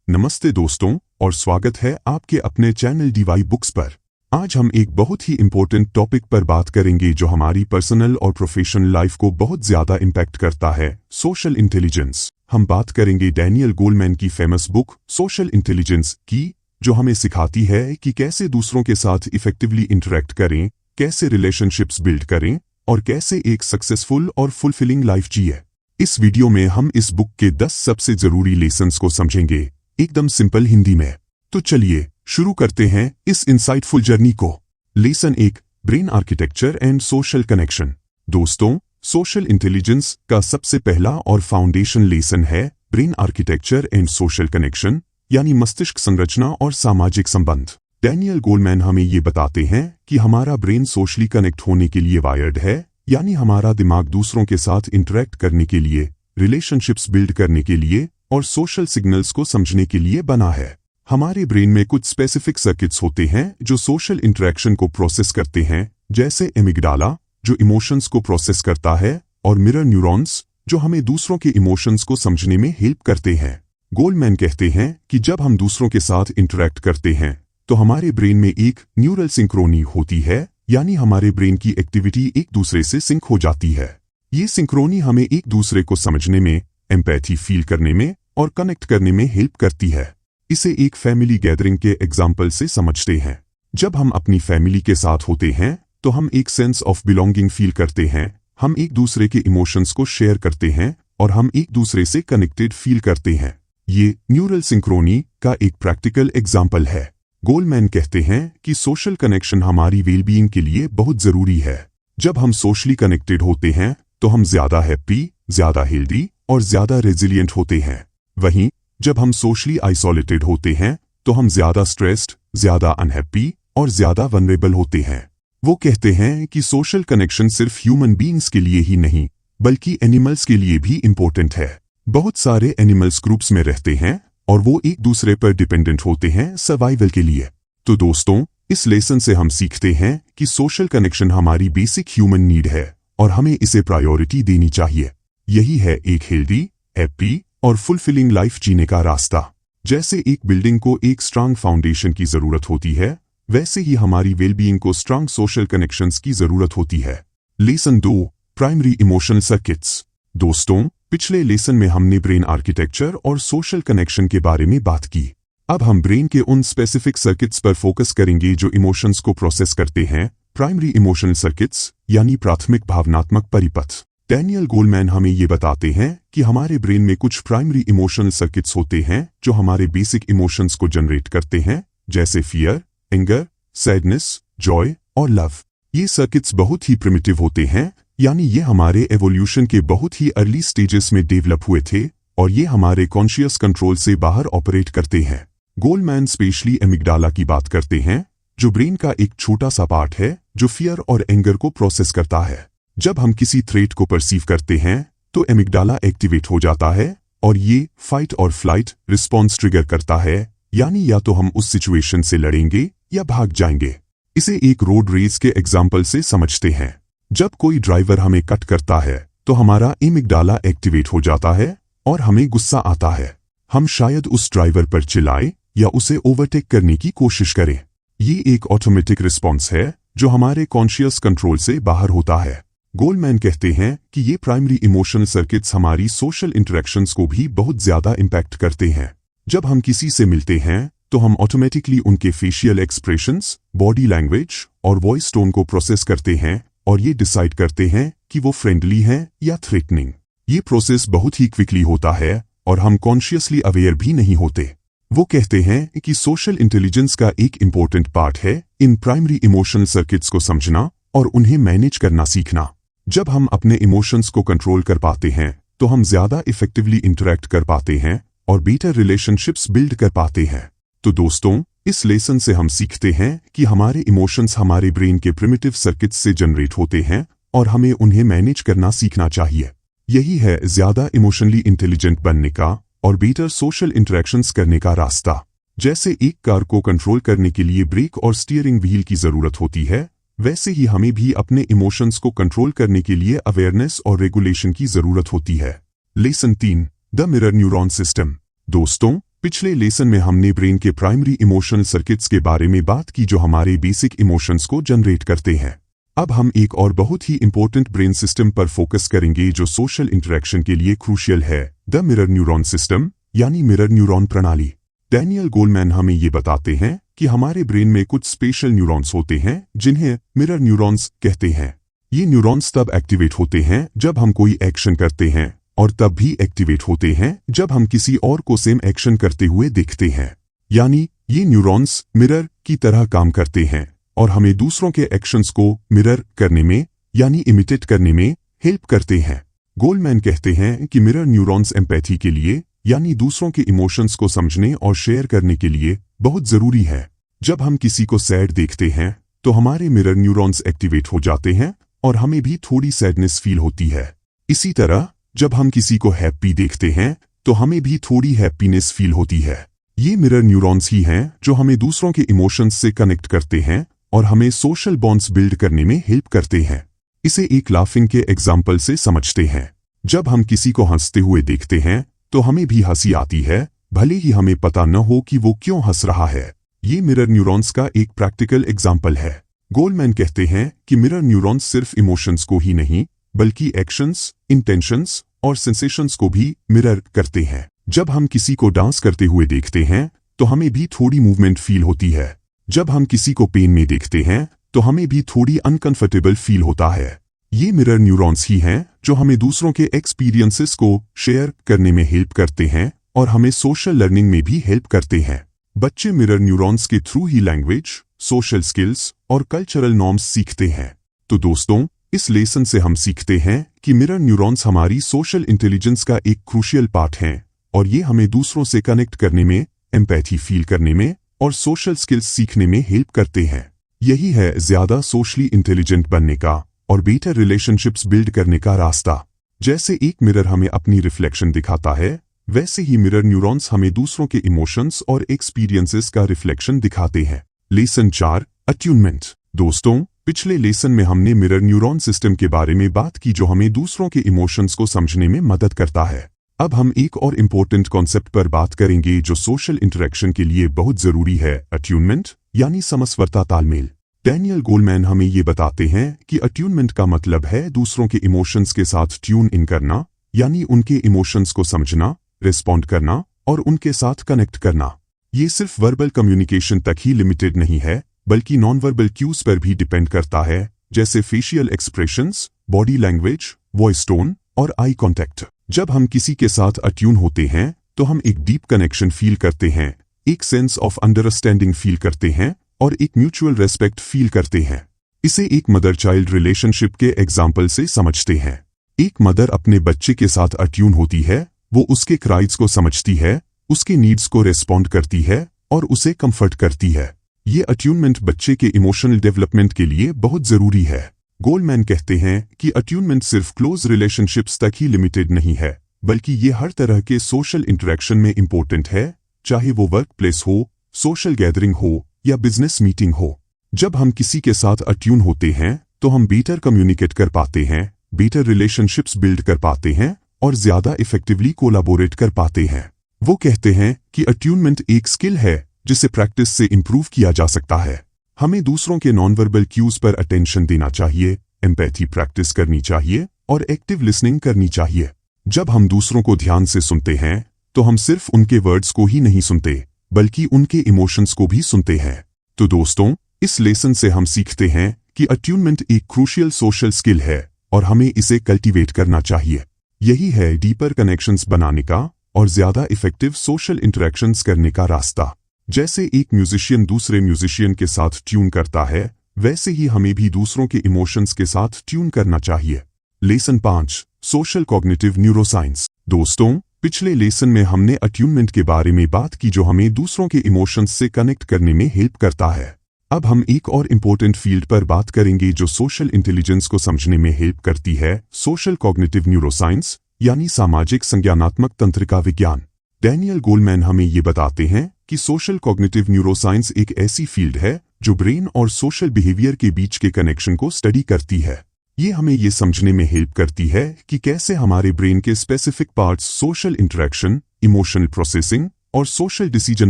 नमस्ते दोस्तों और स्वागत है आपके अपने चैनल डीवाई बुक्स पर। आज हम एक बहुत ही इम्पोर्टेंट टॉपिक पर बात करेंगे जो हमारी पर्सनल और प्रोफेशनल लाइफ को बहुत ज़्यादा इम्पैक्ट करता है, सोशल इंटेलिजेंस। हम बात करेंगे डैनियल गोलमैन की फेमस बुक सोशल इंटेलिजेंस की, जो हमें सिखाती है कि कैसे दूसरों के साथ इफेक्टिवली इंटरेक्ट करें, कैसे रिलेशनशिप्स बिल्ड करें और कैसे एक सक्सेसफुल और फुलफिलिंग लाइफ जिए। इस वीडियो में हम इस बुक के 10 सबसे ज़रूरी लेसन्स को समझेंगे, एकदम सिंपल हिंदी में। तो चलिए शुरू करते हैं इस इंसाइटफुल जर्नी को। Lesson 1, brain architecture and social connection. दोस्तों, सोशल इंटेलिजेंस का सबसे पहला और फाउंडेशन लेसन है brain architecture and social connection, यानी मस्तिष्क संरचना और सामाजिक संबंध। डैनियल गोलमैन हमें ये बताते हैं कि हमारा ब्रेन सोशली कनेक्ट होने के लिए वायर्ड है, यानी हमारा दिमाग दूसरों के साथ इंटरेक्ट करने के लिए, रिलेशनशिप्स बिल्ड करने के लिए और सोशल सिग्नल्स को समझने के लिए बना है। हमारे ब्रेन में कुछ स्पेसिफिक सर्किट्स होते हैं जो सोशल इंटरेक्शन को प्रोसेस करते हैं, जैसे एमिगडाला जो इमोशंस को प्रोसेस करता है और मिरर न्यूरॉन्स जो हमें दूसरों के इमोशंस को समझने में हेल्प करते हैं। गोलमैन कहते हैं कि जब हम दूसरों के साथ इंटरेक्ट करते हैं तो हमारे ब्रेन में एक न्यूरल सिंक्रोनी होती है, यानी हमारे ब्रेन की एक्टिविटी एक दूसरे से सिंक हो जाती है। ये सिंक्रोनी हमें एक दूसरे को समझने में, एम्पैथी फील करने में और कनेक्ट करने में हेल्प करती है। इसे एक फैमिली गैदरिंग के एग्जाम्पल से समझते हैं। जब हम अपनी फैमिली के साथ होते हैं तो हम एक सेंस ऑफ बिलोंगिंग फील करते हैं, हम एक दूसरे के इमोशंस को शेयर करते हैं और हम एक दूसरे से कनेक्टेड फील करते हैं। ये न्यूरल सिंक्रोनी का एक प्रैक्टिकल एग्जाम्पल है। गोलमैन कहते हैं कि सोशल कनेक्शन हमारी वेलबीइंग के लिए बहुत ज़रूरी है। जब हम सोशली कनेक्टेड होते हैं तो हम ज़्यादा हैप्पी, ज़्यादा हेल्दी और ज़्यादा रेजिलिएंट होते हैं। वहीं जब हम सोशली आइसोलेटेड होते हैं तो हम ज़्यादा स्ट्रेस्ड, ज़्यादा अनहैप्पी और ज़्यादा वनरेबल होते हैं। वो कहते हैं कि सोशल कनेक्शन सिर्फ ह्यूमन बीइंग्स के लिए ही नहीं बल्कि एनिमल्स के लिए भी इम्पोर्टेंट है। बहुत सारे एनिमल्स ग्रुप्स में रहते हैं और वो एक दूसरे पर डिपेंडेंट होते हैं सर्वाइवल के लिए। तो दोस्तों, इस लेसन से हम सीखते हैं कि सोशल कनेक्शन हमारी बेसिक ह्यूमन नीड है और हमें इसे प्रायोरिटी देनी चाहिए। यही है एक हेल्दी, हैप्पी और फुलफिलिंग लाइफ जीने का रास्ता। जैसे एक बिल्डिंग को एक स्ट्रांग फाउंडेशन की जरूरत होती है, वैसे ही हमारी वेलबीइंग को स्ट्रांग सोशल कनेक्शंस की जरूरत होती है। Lesson 2, primary emotional circuits. दोस्तों, पिछले लेसन में हमने ब्रेन आर्किटेक्चर और सोशल कनेक्शन के बारे में बात की। अब हम ब्रेन के उन स्पेसिफिक सर्किट्स पर फोकस करेंगे जो इमोशंस को प्रोसेस करते हैं, प्राइमरी इमोशनल सर्किट्स यानी प्राथमिक भावनात्मक परिपथ। डैनियल गोलमैन हमें ये बताते हैं कि हमारे ब्रेन में कुछ प्राइमरी इमोशनल सर्किट्स होते हैं जो हमारे बेसिक इमोशंस को जनरेट करते हैं, जैसे फियर, एंगर, सैडनेस, जॉय और लव। ये सर्किट्स बहुत ही प्रिमिटिव होते हैं, यानी ये हमारे एवोल्यूशन के बहुत ही अर्ली स्टेजेस में डेवलप हुए थे और ये हमारे कॉन्शियस कंट्रोल से बाहर ऑपरेट करते हैं। गोलमैन स्पेशली एमिगडाला की बात करते हैं, जो ब्रेन का एक छोटा सा पार्ट है जो फियर और एंगर को प्रोसेस करता है। जब हम किसी थ्रेट को परसीव करते हैं तो एमिगडाला एक्टिवेट हो जाता है और ये फाइट और फ्लाइट रिस्पॉन्स ट्रिगर करता है, यानी या तो हम उस सिचुएशन से लड़ेंगे या भाग जाएंगे। इसे एक रोड रेस के एग्जाम्पल से समझते हैं। जब कोई ड्राइवर हमें कट करता है तो हमारा एमिगडाला एक्टिवेट हो जाता है और हमें गुस्सा आता है। हम शायद उस ड्राइवर पर चिल्लाएं या उसे ओवरटेक करने की कोशिश करें। ये एक ऑटोमेटिक रिस्पॉन्स है जो हमारे कॉन्शियस कंट्रोल से बाहर होता है। गोलमैन कहते हैं कि ये प्राइमरी इमोशनल सर्किट्स हमारी सोशल इंटरेक्शंस को भी बहुत ज़्यादा इम्पैक्ट करते हैं। जब हम किसी से मिलते हैं तो हम ऑटोमेटिकली उनके फेशियल एक्सप्रेशंस, बॉडी लैंग्वेज और वॉइस टोन को प्रोसेस करते हैं और ये डिसाइड करते हैं कि वो फ्रेंडली हैं या थ्रेटनिंग। ये प्रोसेस बहुत ही क्विकली होता है और हम कॉन्शियसली अवेयर भी नहीं होते। वो कहते हैं कि सोशल इंटेलिजेंस का एक इम्पोर्टेंट पार्ट है इन प्राइमरी इमोशनल सर्किट्स को समझना और उन्हें मैनेज करना सीखना। जब हम अपने इमोशंस को कंट्रोल कर पाते हैं तो हम ज़्यादा इफेक्टिवली इंटरेक्ट कर पाते हैं और बेटर रिलेशनशिप्स बिल्ड कर पाते हैं। तो दोस्तों, इस लेसन से हम सीखते हैं कि हमारे इमोशंस हमारे ब्रेन के प्रिमिटिव सर्किट्स से जनरेट होते हैं और हमें उन्हें मैनेज करना सीखना चाहिए। यही है ज़्यादा इमोशनली इंटेलिजेंट बनने का और बेटर सोशल इंटरेक्शंस करने का रास्ता। जैसे एक कार को कंट्रोल करने के लिए ब्रेक और स्टीयरिंग व्हील की ज़रूरत होती है, वैसे ही हमें भी अपने इमोशंस को कंट्रोल करने के लिए अवेयरनेस और रेगुलेशन की ज़रूरत होती है। Lesson 3, the mirror neuron system. दोस्तों, पिछले लेसन में हमने ब्रेन के प्राइमरी इमोशनल सर्किट्स के बारे में बात की जो हमारे बेसिक इमोशंस को जनरेट करते हैं। अब हम एक और बहुत ही इंपॉर्टेंट ब्रेन सिस्टम पर फोकस करेंगे जो सोशल इंटरेक्शन के लिए क्रूशियल है, द मिरर न्यूरॉन सिस्टम यानी मिरर न्यूरॉन प्रणाली। डैनियल गोलमैन हमें ये बताते हैं कि हमारे ब्रेन में कुछ स्पेशल न्यूरॉन्स होते हैं जिन्हें मिरर न्यूरॉन्स कहते हैं। ये न्यूरॉन्स तब एक्टिवेट होते हैं जब हम कोई एक्शन करते हैं और तब भी एक्टिवेट होते हैं जब हम किसी और को सेम एक्शन करते हुए देखते हैं। यानी ये न्यूरॉन्स मिरर की तरह काम करते हैं और हमें दूसरों के एक्शंस को मिरर करने में यानी इमिटेट करने में हेल्प करते हैं। गोलमैन कहते हैं कि मिरर न्यूरॉन्स एम्पैथी के लिए यानी दूसरों के इमोशंस को समझने और शेयर करने के लिए बहुत जरूरी है। जब हम किसी को सैड देखते हैं तो हमारे मिरर न्यूरॉन्स एक्टिवेट हो जाते हैं और हमें भी थोड़ी सैडनेस फील होती है। इसी तरह जब हम किसी को हैप्पी देखते हैं तो हमें भी थोड़ी हैप्पीनेस फील होती है। ये मिरर न्यूरॉन्स ही हैं जो हमें दूसरों के इमोशंस से कनेक्ट करते हैं और हमें सोशल बॉन्ड्स बिल्ड करने में हेल्प करते हैं। इसे एक लाफिंग के एग्जाम्पल से समझते हैं। जब हम किसी को हंसते हुए देखते हैं तो हमें भी हंसी आती है, भले ही हमें पता न हो कि वो क्यों हंस रहा है। ये मिरर न्यूरॉन्स का एक प्रैक्टिकल एग्जाम्पल है। गोलमैन कहते हैं कि मिरर न्यूरॉन्स सिर्फ इमोशंस को ही नहीं बल्कि एक्शंस, इंटेंशंस और सेंसेशंस को भी मिरर करते हैं। जब हम किसी को डांस करते हुए देखते हैं तो हमें भी थोड़ी मूवमेंट फील होती है। जब हम किसी को पेन में देखते हैं तो हमें भी थोड़ी अनकंफर्टेबल फील होता है। ये मिरर न्यूरॉन्स ही हैं जो हमें दूसरों के एक्सपीरियंसेस को शेयर करने में हेल्प करते हैं और हमें सोशल लर्निंग में भी हेल्प करते हैं। बच्चे मिरर न्यूरॉन्स के थ्रू ही लैंग्वेज, सोशल स्किल्स और कल्चरल नॉर्म्स सीखते हैं। तो दोस्तों, इस लेसन से हम सीखते हैं कि मिरर न्यूरॉन्स हमारी सोशल इंटेलिजेंस का एक क्रूशियल पार्ट हैं और ये हमें दूसरों से कनेक्ट करने में, एम्पैथी फील करने में और सोशल स्किल्स सीखने में हेल्प करते हैं। यही है ज्यादा सोशली इंटेलिजेंट बनने का और बेटर रिलेशनशिप्स बिल्ड करने का रास्ता। जैसे एक मिरर हमें अपनी रिफ्लेक्शन दिखाता है, वैसे ही मिरर न्यूरॉन्स हमें दूसरों के इमोशंस और एक्सपीरियंसेस का रिफ्लेक्शन दिखाते हैं। Lesson 4, attunement. दोस्तों, पिछले लेसन में हमने मिरर न्यूरॉन सिस्टम के बारे में बात की जो हमें दूसरों के इमोशंस को समझने में मदद करता है। अब हम एक और इम्पोर्टेंट कॉन्सेप्ट पर बात करेंगे जो सोशल इंटरेक्शन के लिए बहुत जरूरी है, अट्यूनमेंट यानी समस्वरता तालमेल। डैनियल गोलमैन हमें ये बताते हैं कि अट्यूनमेंट का मतलब है दूसरों के इमोशंस के साथ ट्यून इन करना, यानी उनके इमोशंस को समझना, रिस्पॉन्ड करना और उनके साथ कनेक्ट करना। ये सिर्फ वर्बल कम्युनिकेशन तक ही लिमिटेड नहीं है बल्कि नॉन वर्बल क्यूज पर भी डिपेंड करता है, जैसे facial expressions, body language, voice tone और आई कॉन्टैक्ट। जब हम किसी के साथ अट्यून होते हैं तो हम एक डीप कनेक्शन फील करते हैं, एक सेंस ऑफ अंडरस्टैंडिंग फील करते हैं और एक म्यूचुअल रेस्पेक्ट फील करते हैं। इसे एक मदर चाइल्ड रिलेशनशिप के एग्जाम्पल से समझते हैं। एक मदर अपने बच्चे के साथ अट्यून होती है, वो उसके क्राइज को समझती है, उसके नीड्स को रेस्पॉन्ड करती है और उसे कंफर्ट करती है। ये अट्यूनमेंट बच्चे के इमोशनल डेवलपमेंट के लिए बहुत जरूरी है। गोलमैन कहते हैं कि अट्यूनमेंट सिर्फ क्लोज रिलेशनशिप्स तक ही लिमिटेड नहीं है बल्कि ये हर तरह के सोशल इंटरेक्शन में इंपॉर्टेंट है, चाहे वो वर्क प्लेस हो, सोशल गैदरिंग हो या बिजनेस मीटिंग हो। जब हम किसी के साथ अट्यून होते हैं तो हम बेटर कम्युनिकेट कर पाते हैं, बेटर रिलेशनशिप्स बिल्ड कर पाते हैं और ज्यादा इफेक्टिवली कोलैबोरेट कर पाते हैं। वो कहते हैं कि अट्यूनमेंट एक स्किल है जिसे प्रैक्टिस से इंप्रूव किया जा सकता है। हमें दूसरों के नॉन वर्बल क्यूज पर अटेंशन देना चाहिए, एम्पैथी प्रैक्टिस करनी चाहिए और एक्टिव लिसनिंग करनी चाहिए। जब हम दूसरों को ध्यान से सुनते हैं तो हम सिर्फ उनके वर्ड्स को ही नहीं सुनते बल्कि उनके इमोशंस को भी सुनते हैं। तो दोस्तों, इस लेसन से हम सीखते हैं कि अट्यूनमेंट एक क्रूशियल सोशल स्किल है और हमें इसे कल्टीवेट करना चाहिए। यही है डीपर कनेक्शंस बनाने का और ज्यादा इफेक्टिव सोशल इंटरेक्शंस करने का रास्ता। जैसे एक म्यूजिशियन दूसरे म्यूजिशियन के साथ ट्यून करता है, वैसे ही हमें भी दूसरों के इमोशंस के साथ ट्यून करना चाहिए। Lesson 5, social cognitive neuroscience. दोस्तों, पिछले लेसन में हमने अट्यूनमेंट के बारे में बात की जो हमें दूसरों के इमोशंस से कनेक्ट करने में हेल्प करता है। अब हम एक और इम्पोर्टेंट फील्ड पर बात करेंगे जो सोशल इंटेलिजेंस को समझने में हेल्प करती है, सोशल कॉग्निटिव न्यूरोसाइंस यानी सामाजिक संज्ञानात्मक तंत्रिका विज्ञान। डैनियल गोलमैन हमें ये बताते हैं कि सोशल कॉग्निटिव न्यूरोसाइंस एक ऐसी फील्ड है जो ब्रेन और सोशल बिहेवियर के बीच के कनेक्शन को स्टडी करती है। ये हमें ये समझने में हेल्प करती है कि कैसे हमारे ब्रेन के specific parts social interaction, emotional processing और सोशल डिसीजन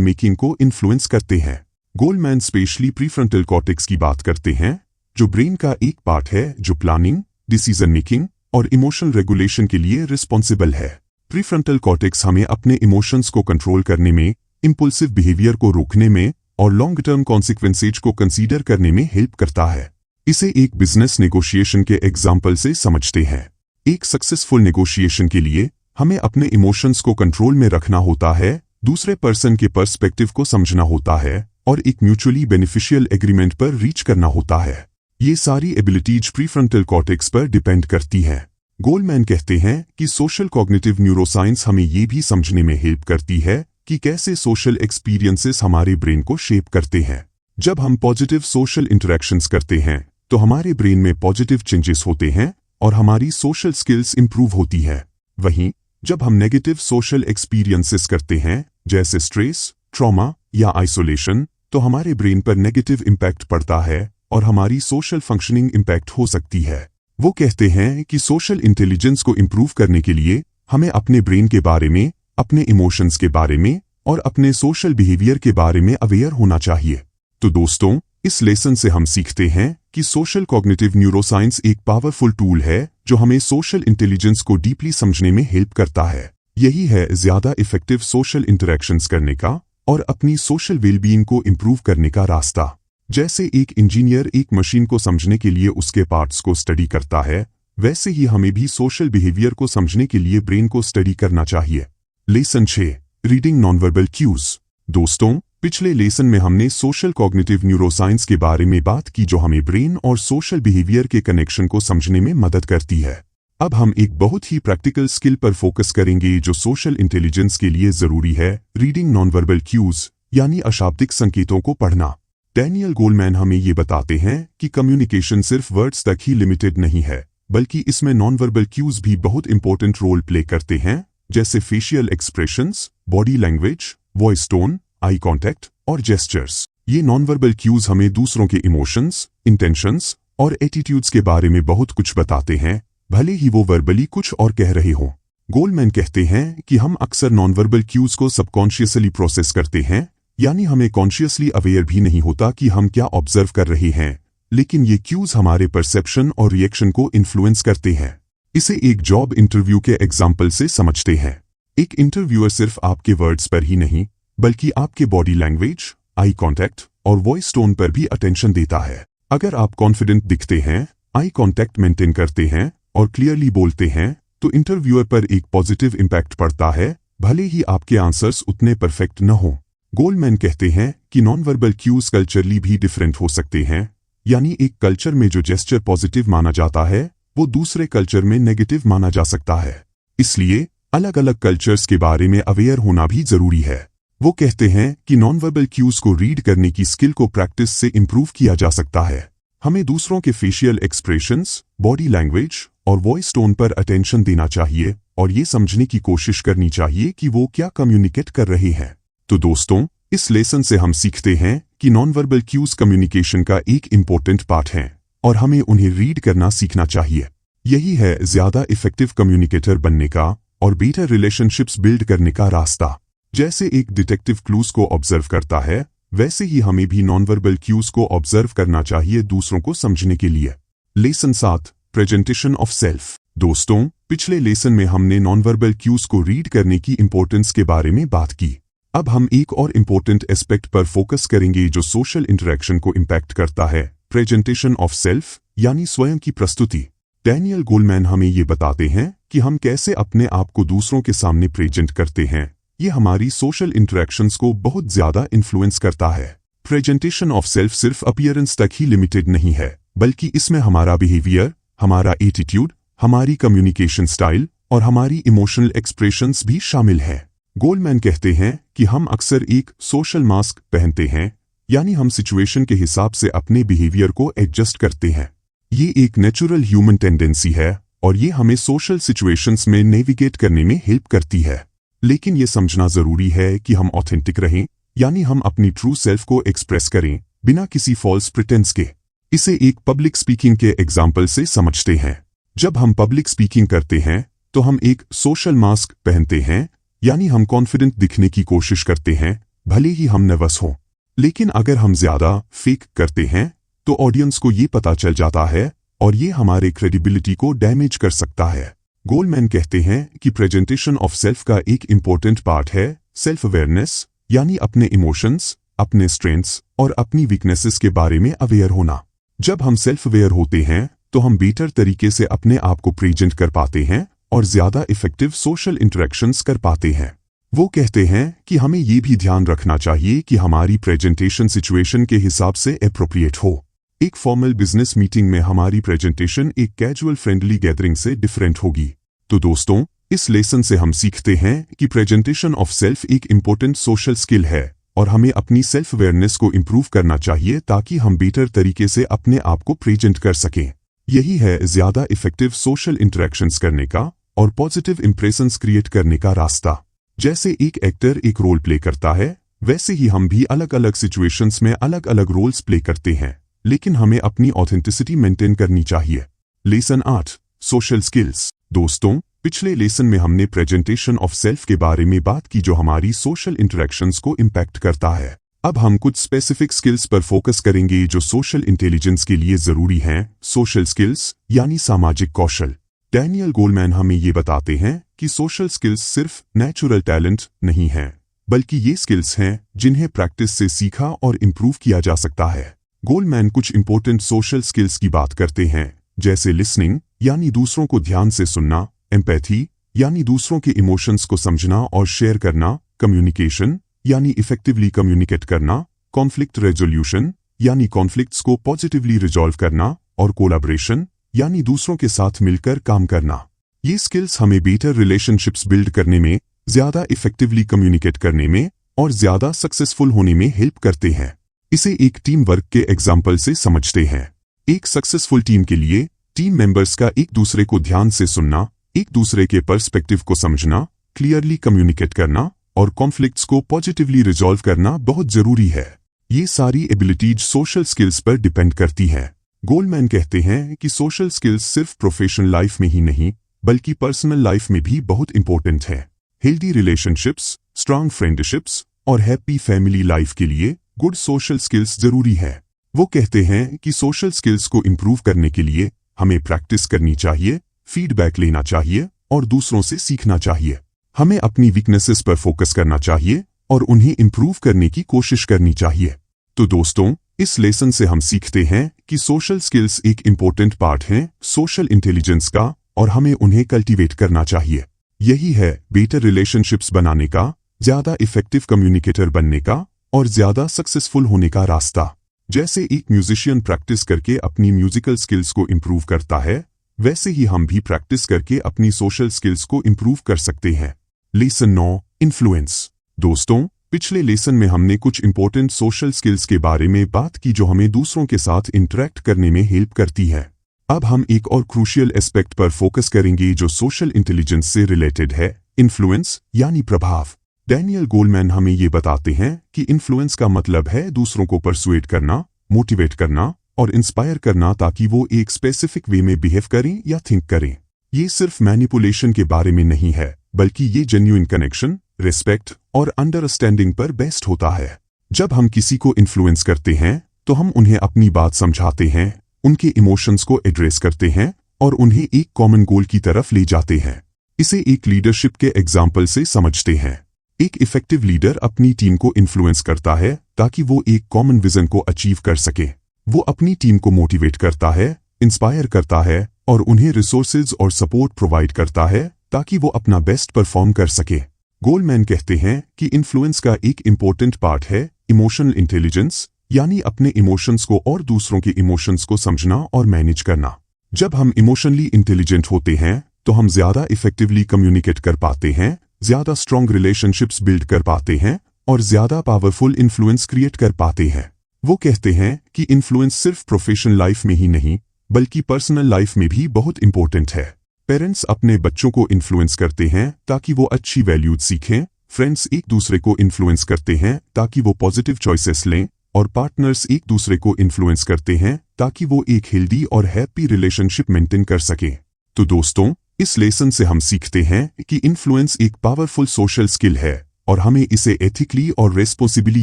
मेकिंग को इन्फ्लुएंस करते हैं। गोलमैन स्पेशली प्रीफ्रंटल कॉर्टेक्स की बात करते हैं, जो ब्रेन का एक पार्ट है जो प्लानिंग, डिसीजन मेकिंग और इमोशनल रेगुलेशन के लिए रिस्पॉन्सिबल है। प्रीफ्रंटल कॉर्टेक्स हमें अपने इमोशंस को कंट्रोल करने में, इंपल्सिव बिहेवियर को रोकने में और लॉन्ग टर्म कॉन्सिक्वेंसेज को कंसीडर करने में हेल्प करता है। इसे एक बिजनेस नेगोशिएशन के एग्जाम्पल से समझते हैं। एक सक्सेसफुल नेगोशिएशन के लिए हमें अपने इमोशंस को कंट्रोल में रखना होता है, दूसरे पर्सन के पर्सपेक्टिव को समझना होता है और एक म्यूचुअली बेनिफिशियल एग्रीमेंट पर रीच करना होता है। ये सारी एबिलिटीज प्रीफ्रंटल कॉर्टेक्स पर डिपेंड करती हैं। गोलमैन कहते हैं कि सोशल कॉग्निटिव न्यूरोसाइंस हमें ये भी समझने में हेल्प करती है कि कैसे सोशल एक्सपीरियंसेस हमारे ब्रेन को शेप करते हैं। जब हम पॉजिटिव सोशल इंटरेक्शंस करते हैं तो हमारे ब्रेन में पॉजिटिव चेंजेस होते हैं और हमारी सोशल स्किल्स इंप्रूव होती है। वहीं जब हम नेगेटिव सोशल एक्सपीरियंसेस करते हैं, जैसे स्ट्रेस, ट्रॉमा या आइसोलेशन, तो हमारे ब्रेन पर नेगेटिव इम्पैक्ट पड़ता है और हमारी सोशल फंक्शनिंग इम्पैक्ट हो सकती है। वो कहते हैं कि सोशल इंटेलिजेंस को इम्प्रूव करने के लिए हमें अपने ब्रेन के बारे में, अपने इमोशंस के बारे में और अपने सोशल बिहेवियर के बारे में अवेयर होना चाहिए। तो दोस्तों, इस लेसन से हम सीखते हैं कि सोशल कॉग्निटिव न्यूरोसाइंस एक पावरफुल टूल है जो हमें सोशल इंटेलिजेंस को डीपली समझने में हेल्प करता है। यही है ज्यादा इफेक्टिव सोशल इंटरेक्शंस करने का और अपनी सोशल वेलबीइंग को इम्प्रूव करने का रास्ता। जैसे एक इंजीनियर एक मशीन को समझने के लिए उसके पार्ट्स को स्टडी करता है, वैसे ही हमें भी सोशल बिहेवियर को समझने के लिए ब्रेन को स्टडी करना चाहिए। Lesson 6, reading nonverbal cues. दोस्तों, पिछले लेसन में हमने सोशल कॉग्निटिव न्यूरोसाइंस के बारे में बात की जो हमें ब्रेन और सोशल बिहेवियर के कनेक्शन को समझने में मदद करती है। अब हम एक बहुत ही प्रैक्टिकल स्किल पर फोकस करेंगे जो सोशल इंटेलिजेंस के लिए जरूरी है, रीडिंग नॉनवर्बल क्यूज यानी अशाब्दिक संकेतों को पढ़ना। डैनियल गोलमैन हमें ये बताते हैं कि कम्युनिकेशन सिर्फ वर्ड्स तक ही लिमिटेड नहीं है, बल्कि इसमें नॉनवर्बल क्यूज भी बहुत इंपॉर्टेंट रोल प्ले करते हैं, जैसे facial expressions, body language, voice tone, eye contact और जेस्चर्स। ये नॉनवर्बल क्यूज हमें दूसरों के इमोशंस, इंटेंशंस और एटीट्यूड्स के बारे में बहुत कुछ बताते हैं, भले ही वो वर्बली कुछ और कह रहे हों। गोलमैन कहते हैं कि हम अक्सर नॉनवर्बल क्यूज को सबकॉन्शियसली प्रोसेस करते हैं, यानी हमें कॉन्शियसली अवेयर भी नहीं होता कि हम क्या ऑब्जर्व कर रहे हैं, लेकिन ये क्यूज हमारे परसेप्शन और रिएक्शन को इन्फ्लुएंस करते हैं। इसे एक जॉब इंटरव्यू के एग्जाम्पल से समझते हैं। एक इंटरव्यूअर सिर्फ आपके वर्ड्स पर ही नहीं, बल्कि आपके बॉडी लैंग्वेज, आई कांटेक्ट और वॉइस टोन पर भी अटेंशन देता है। अगर आप कॉन्फिडेंट दिखते हैं, आई कांटेक्ट मेंटेन करते हैं और क्लियरली बोलते हैं, तो इंटरव्यूअर पर एक पॉजिटिव इम्पैक्ट पड़ता है, भले ही आपके आंसर्स उतने परफेक्ट न हों। गोलमैन कहते हैं कि नॉनवर्बल क्यूज कल्चरली भी डिफरेंट हो सकते हैं, यानी एक कल्चर में जो जेस्चर पॉजिटिव माना जाता है वो दूसरे कल्चर में नेगेटिव माना जा सकता है। इसलिए अलग अलग कल्चर्स के बारे में अवेयर होना भी जरूरी है। वो कहते हैं कि नॉनवर्बल क्यूज को रीड करने की स्किल को प्रैक्टिस से इम्प्रूव किया जा सकता है। हमें दूसरों के फेशियल एक्सप्रेशंस, बॉडी लैंग्वेज और वॉइस टोन पर अटेंशन देना चाहिए और ये समझने की कोशिश करनी चाहिए कि वो क्या कम्युनिकेट कर रहे हैं। तो दोस्तों, इस लेसन से हम सीखते हैं कि नॉनवर्बल क्यूज कम्युनिकेशन का एक इम्पोर्टेंट पार्ट है और हमें उन्हें रीड करना सीखना चाहिए। यही है ज्यादा इफेक्टिव कम्युनिकेटर बनने का और बेटर रिलेशनशिप्स बिल्ड करने का रास्ता। जैसे एक डिटेक्टिव क्लूज को ऑब्जर्व करता है, वैसे ही हमें भी नॉनवर्बल क्यूज को ऑब्जर्व करना चाहिए दूसरों को समझने के लिए। Lesson 7, presentation of self. दोस्तों, पिछले लेसन में हमने नॉनवर्बल क्यूज को रीड करने की इंपॉर्टेंस के बारे में बात की। अब हम एक और इम्पोर्टेंट एस्पेक्ट पर फोकस करेंगे जो सोशल इंटरेक्शन को इम्पैक्ट करता है, प्रेजेंटेशन ऑफ सेल्फ यानी स्वयं की प्रस्तुति। डैनियल गोलमैन हमें ये बताते हैं कि हम कैसे अपने आप को दूसरों के सामने प्रेजेंट करते हैं। ये हमारी सोशल इंटरेक्शंस को बहुत ज्यादा इन्फ्लुएंस करता है। प्रेजेंटेशन ऑफ सेल्फ सिर्फ अपीयरेंस तक ही लिमिटेड नहीं है, बल्कि इसमें हमारा बिहेवियर, हमारा एटीट्यूड, हमारी कम्युनिकेशन स्टाइल और हमारी इमोशनल एक्सप्रेशंस भी शामिल है। गोलमैन कहते हैं कि हम अक्सर एक सोशल मास्क पहनते हैं, यानी हम सिचुएशन के हिसाब से अपने बिहेवियर को एडजस्ट करते हैं। ये एक नेचुरल ह्यूमन टेंडेंसी है और ये हमें सोशल सिचुएशंस में नेविगेट करने में हेल्प करती है। लेकिन ये समझना जरूरी है कि हम ऑथेंटिक रहें, यानी हम अपनी ट्रू सेल्फ को एक्सप्रेस करें बिना किसी फॉल्स प्रिटेंस के। इसे एक पब्लिक स्पीकिंग के एग्जाम्पल से समझते हैं। जब हम पब्लिक स्पीकिंग करते हैं तो हम एक सोशल मास्क पहनते हैं, यानी हम कॉन्फिडेंट दिखने की कोशिश करते हैं भले ही हम नर्वस हों। लेकिन अगर हम ज्यादा फेक करते हैं तो ऑडियंस को ये पता चल जाता है और ये हमारे क्रेडिबिलिटी को डैमेज कर सकता है। गोलमैन कहते हैं कि प्रेजेंटेशन ऑफ सेल्फ का एक इम्पोर्टेंट पार्ट है सेल्फ अवेयरनेस, यानी अपने इमोशंस, अपने स्ट्रेंथ्स और अपनी वीकनेसेस के बारे में अवेयर होना। जब हम सेल्फ अवेयर होते हैं तो हम बेटर तरीके से अपने आप को प्रेजेंट कर पाते हैं और ज्यादा इफेक्टिव सोशल इंटरेक्शंस कर पाते हैं। वो कहते हैं कि हमें ये भी ध्यान रखना चाहिए कि हमारी प्रेजेंटेशन सिचुएशन के हिसाब से एप्रोप्रिएट हो। एक फॉर्मल बिजनेस मीटिंग में हमारी प्रेजेंटेशन एक कैजुअल फ्रेंडली गैदरिंग से डिफरेंट होगी। तो दोस्तों, इस लेसन से हम सीखते हैं कि प्रेजेंटेशन ऑफ सेल्फ एक इम्पोर्टेंट सोशल स्किल है और हमें अपनी सेल्फ अवेयरनेस को इम्प्रूव करना चाहिए ताकि हम बेटर तरीके से अपने आप को प्रेजेंट कर सकें। यही है ज्यादा इफेक्टिव सोशल इंटरेक्शंस करने का और पॉजिटिव इंप्रेशंस क्रिएट करने का रास्ता। जैसे एक एक्टर एक रोल प्ले करता है, वैसे ही हम भी अलग अलग सिचुएशंस में अलग अलग रोल्स प्ले करते हैं, लेकिन हमें अपनी ऑथेंटिसिटी मेंटेन करनी चाहिए। Lesson 8, social skills. दोस्तों, पिछले लेसन में हमने प्रेजेंटेशन ऑफ सेल्फ के बारे में बात की जो हमारी सोशल इंटरेक्शंस को इम्पैक्ट करता है। अब हम कुछ स्पेसिफिक स्किल्स पर फोकस करेंगे जो सोशल इंटेलिजेंस के लिए जरूरी हैं। सोशल स्किल्स यानी सामाजिक कौशल। डैनियल गोलमैन हमें ये बताते हैं कि सोशल स्किल्स सिर्फ नेचुरल टैलेंट नहीं हैं, बल्कि ये स्किल्स हैं जिन्हें प्रैक्टिस से सीखा और इम्प्रूव किया जा सकता है। गोलमैन कुछ इंपॉर्टेंट सोशल स्किल्स की बात करते हैं, जैसे लिसनिंग यानी दूसरों को ध्यान से सुनना, एम्पैथी यानी दूसरों के इमोशंस को समझना और शेयर करना, कम्युनिकेशन यानी इफेक्टिवली कम्युनिकेट करना, कॉन्फ्लिक्ट रेजोल्यूशन यानी कॉन्फ्लिक्ट्स को पॉजिटिवली रिजॉल्व करना और कोलैबोरेशन यानी दूसरों के साथ मिलकर काम करना। ये स्किल्स हमें बेटर रिलेशनशिप्स बिल्ड करने में, ज्यादा इफेक्टिवली कम्युनिकेट करने में और ज्यादा सक्सेसफुल होने में हेल्प करते हैं। इसे एक टीम वर्क के एग्जाम्पल से समझते हैं। एक सक्सेसफुल टीम के लिए टीम मेंबर्स का एक दूसरे को ध्यान से सुनना, एक दूसरे के पर्सपेक्टिव को समझना, क्लियरली कम्युनिकेट करना और कॉन्फ्लिक्ट्स को पॉजिटिवली रिजॉल्व करना बहुत जरूरी है। ये सारी एबिलिटीज सोशल स्किल्स पर डिपेंड करती हैं। गोलमैन कहते हैं कि सोशल स्किल्स सिर्फ प्रोफेशनल लाइफ में ही नहीं, बल्कि पर्सनल लाइफ में भी बहुत इंपॉर्टेंट है। हेल्दी रिलेशनशिप्स, स्ट्रांग फ्रेंडशिप्स और हैप्पी फैमिली लाइफ के लिए गुड सोशल स्किल्स जरूरी है। वो कहते हैं कि सोशल स्किल्स को इम्प्रूव करने के लिए हमें प्रैक्टिस करनी चाहिए, फीडबैक लेना चाहिए और दूसरों से सीखना चाहिए। हमें अपनी वीकनेसेस पर फोकस करना चाहिए और उन्हें इम्प्रूव करने की कोशिश करनी चाहिए। तो दोस्तों, इस लेसन से हम सीखते हैं कि सोशल स्किल्स एक इम्पोर्टेंट पार्ट हैं सोशल इंटेलिजेंस का और हमें उन्हें कल्टीवेट करना चाहिए। यही है बेटर रिलेशनशिप्स बनाने का, ज्यादा इफेक्टिव कम्युनिकेटर बनने का और ज्यादा सक्सेसफुल होने का रास्ता। जैसे एक म्यूजिशियन प्रैक्टिस करके अपनी म्यूजिकल स्किल्स को इम्प्रूव करता है, वैसे ही हम भी प्रैक्टिस करके अपनी सोशल स्किल्स को इम्प्रूव कर सकते हैं। Lesson 9, influence. दोस्तों, पिछले लेसन में हमने कुछ इंपॉर्टेंट सोशल स्किल्स के बारे में बात की जो हमें दूसरों के साथ इंटरेक्ट करने में हेल्प करती है। अब हम एक और क्रूशियल एस्पेक्ट पर फोकस करेंगे जो सोशल इंटेलिजेंस से रिलेटेड है, इन्फ्लुएंस यानी प्रभाव। डैनियल गोलमैन हमें ये बताते हैं कि इन्फ्लुएंस का मतलब है दूसरों को परसुएट करना, मोटिवेट करना और इंस्पायर करना ताकि वो एक स्पेसिफिक वे में बिहेव करें या थिंक करें। ये सिर्फ मैनिपुलेशन के बारे में नहीं है, बल्कि ये जेन्युइन कनेक्शन, रिस्पेक्ट और अंडरस्टैंडिंग पर बेस्ड होता है। जब हम किसी को इन्फ्लुएंस करते हैं तो हम उन्हें अपनी बात समझाते हैं, उनके इमोशंस को एड्रेस करते हैं और उन्हें एक कॉमन गोल की तरफ ले जाते हैं। इसे एक लीडरशिप के एग्जाम्पल से समझते हैं। एक इफेक्टिव लीडर अपनी टीम को इन्फ्लुएंस करता है ताकि वो एक कॉमन विजन को अचीव कर सके। वो अपनी टीम को मोटिवेट करता है, इंस्पायर करता है और उन्हें रिसोर्सेज और सपोर्ट प्रोवाइड करता है ताकि वो अपना बेस्ट परफॉर्म कर सके। गोलमैन कहते हैं कि इन्फ्लुएंस का एक इम्पोर्टेंट पार्ट है इमोशनल इंटेलिजेंस, यानी अपने इमोशंस को और दूसरों के इमोशंस को समझना और मैनेज करना। जब हम इमोशनली इंटेलिजेंट होते हैं तो हम ज्यादा इफेक्टिवली कम्युनिकेट कर पाते हैं, ज्यादा स्ट्रॉन्ग रिलेशनशिप्स बिल्ड कर पाते हैं और ज्यादा पावरफुल इन्फ्लुएंस क्रिएट कर पाते हैं। वो कहते हैं कि इन्फ्लुएंस सिर्फ प्रोफेशनल लाइफ में ही नहीं, बल्कि पर्सनल लाइफ में भी बहुत इंपॉर्टेंट है। पेरेंट्स अपने बच्चों को इन्फ्लुएंस करते हैं ताकि वो अच्छी वैल्यूज सीखें, फ्रेंड्स एक दूसरे को इन्फ्लुएंस करते हैं ताकि वो पॉजिटिव चॉइसेस लें और पार्टनर्स एक दूसरे को इन्फ्लुएंस करते हैं ताकि वो एक हेल्दी और हैप्पी रिलेशनशिप मेंटेन कर सकें। तो दोस्तों, इस लेसन से हम सीखते हैं कि इन्फ्लुएंस एक पावरफुल सोशल स्किल है और हमें इसे एथिकली और रेस्पॉन्सिबली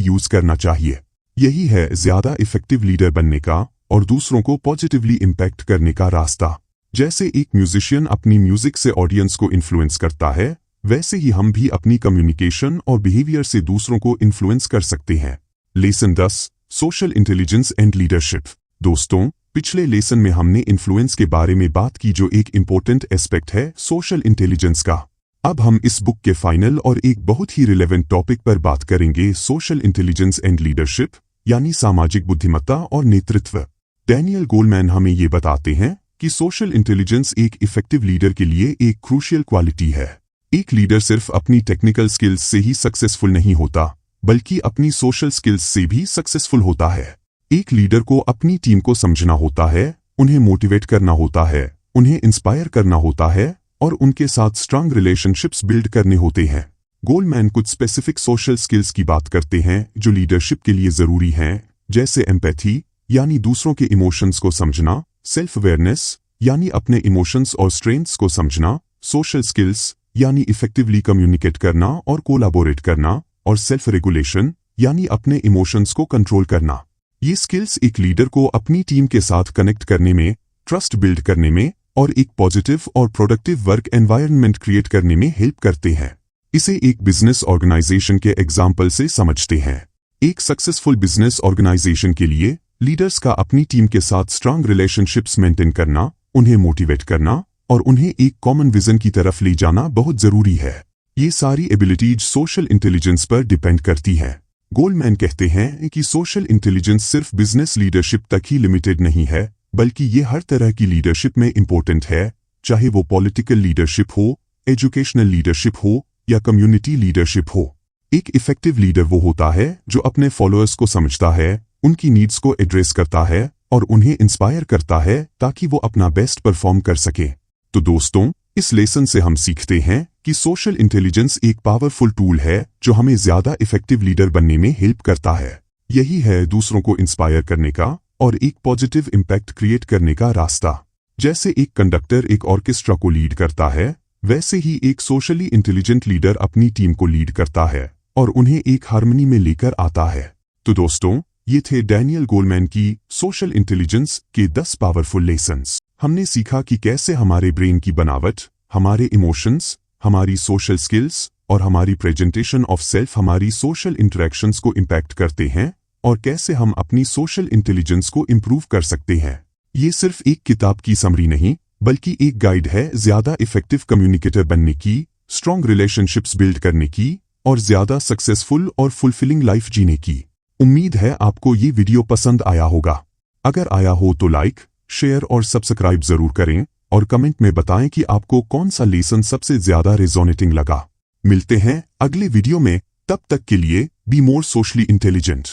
यूज करना चाहिए। यही है ज्यादा इफेक्टिव लीडर बनने का और दूसरों को पॉजिटिवली इम्पैक्ट करने का रास्ता। जैसे एक म्यूजिशियन अपनी म्यूजिक से ऑडियंस को इन्फ्लुएंस करता है, वैसे ही हम भी अपनी कम्युनिकेशन और बिहेवियर से दूसरों को इन्फ्लुएंस कर सकते हैं। Lesson 10, social intelligence and leadership. दोस्तों, पिछले लेसन में हमने इन्फ्लुएंस के बारे में बात की, जो एक इम्पोर्टेंट एस्पेक्ट है सोशल इंटेलिजेंस का। अब हम इस बुक के फाइनल और एक बहुत ही रिलेवेंट टॉपिक पर बात करेंगे, सोशल इंटेलिजेंस एंड लीडरशिप, यानी सामाजिक बुद्धिमत्ता और नेतृत्व। डैनियल गोलमैन हमें ये बताते हैं कि सोशल इंटेलिजेंस एक इफेक्टिव लीडर के लिए एक क्रूशियल क्वालिटी है। एक लीडर सिर्फ अपनी टेक्निकल स्किल्स से ही सक्सेसफुल नहीं होता, बल्कि अपनी सोशल स्किल्स से भी सक्सेसफुल होता है। एक लीडर को अपनी टीम को समझना होता है, उन्हें मोटिवेट करना होता है, उन्हें इंस्पायर करना होता है और उनके साथ स्ट्रांग रिलेशनशिप्स बिल्ड करने होते हैं। गोलमैन कुछ स्पेसिफिक सोशल स्किल्स की बात करते हैं जो लीडरशिप के लिए जरूरी हैं, जैसे एम्पैथी यानी दूसरों के इमोशंस को समझना, सेल्फ अवेयरनेस यानी अपने इमोशंस और स्ट्रेंथ्स को समझना, सोशल स्किल्स यानी इफेक्टिवली कम्युनिकेट करना और कोलैबोरेट करना, और सेल्फ रेगुलेशन यानी अपने इमोशंस को कंट्रोल करना। ये स्किल्स एक लीडर को अपनी टीम के साथ कनेक्ट करने में, ट्रस्ट बिल्ड करने में और एक पॉजिटिव और प्रोडक्टिव वर्क एनवायरनमेंट क्रिएट करने में हेल्प करते हैं। इसे एक बिजनेस ऑर्गेनाइजेशन के एग्जाम्पल से समझते हैं। एक सक्सेसफुल बिजनेस ऑर्गेनाइजेशन के लिए लीडर्स का अपनी टीम के साथ स्ट्रांग रिलेशनशिप्स मेंटेन करना, उन्हें मोटिवेट करना और उन्हें एक कॉमन विजन की तरफ ले जाना बहुत जरूरी है। ये सारी एबिलिटीज सोशल इंटेलिजेंस पर डिपेंड करती हैं। गोलमैन कहते हैं कि सोशल इंटेलिजेंस सिर्फ बिजनेस लीडरशिप तक ही लिमिटेड नहीं है, बल्कि ये हर तरह की लीडरशिप में इंपॉर्टेंट है, चाहे वो पॉलिटिकल लीडरशिप हो, एजुकेशनल लीडरशिप हो या कम्युनिटी लीडरशिप हो। एक इफेक्टिव लीडर वो होता है जो अपने फॉलोअर्स को समझता है, उनकी नीड्स को एड्रेस करता है और उन्हें इंस्पायर करता है ताकि वो अपना बेस्ट परफॉर्म कर सके। तो दोस्तों, इस लेसन से हम सीखते हैं कि सोशल इंटेलिजेंस एक पावरफुल टूल है जो हमें ज्यादा इफेक्टिव लीडर बनने में हेल्प करता है। यही है दूसरों को इंस्पायर करने का और एक पॉजिटिव इम्पैक्ट क्रिएट करने का रास्ता। जैसे एक कंडक्टर एक ऑर्केस्ट्रा को लीड करता है, वैसे ही एक सोशली इंटेलिजेंट लीडर अपनी टीम को लीड करता है और उन्हें एक हार्मनी में लेकर आता है। तो दोस्तों, ये थे डैनियल गोलमैन की सोशल इंटेलिजेंस के 10 पावरफुल लेसन्स। हमने सीखा कि कैसे हमारे ब्रेन की बनावट, हमारे इमोशंस, हमारी सोशल स्किल्स और हमारी प्रेजेंटेशन ऑफ सेल्फ हमारी सोशल इंटरेक्शंस को इम्पैक्ट करते हैं और कैसे हम अपनी सोशल इंटेलिजेंस को इम्प्रूव कर सकते हैं। ये सिर्फ एक किताब की समरी नहीं, बल्कि एक गाइड है ज्यादा इफेक्टिव कम्युनिकेटर बनने की, स्ट्रॉन्ग रिलेशनशिप्स बिल्ड करने की और ज्यादा सक्सेसफुल और फुलफिलिंग लाइफ जीने की। उम्मीद है आपको ये वीडियो पसंद आया होगा। अगर आया हो तो लाइक, शेयर और सब्सक्राइब जरूर करें और कमेंट में बताएं कि आपको कौन सा लेसन सबसे ज्यादा रेजोनेटिंग लगा। मिलते हैं अगले वीडियो में, तब तक के लिए बी मोर सोशली इंटेलिजेंट।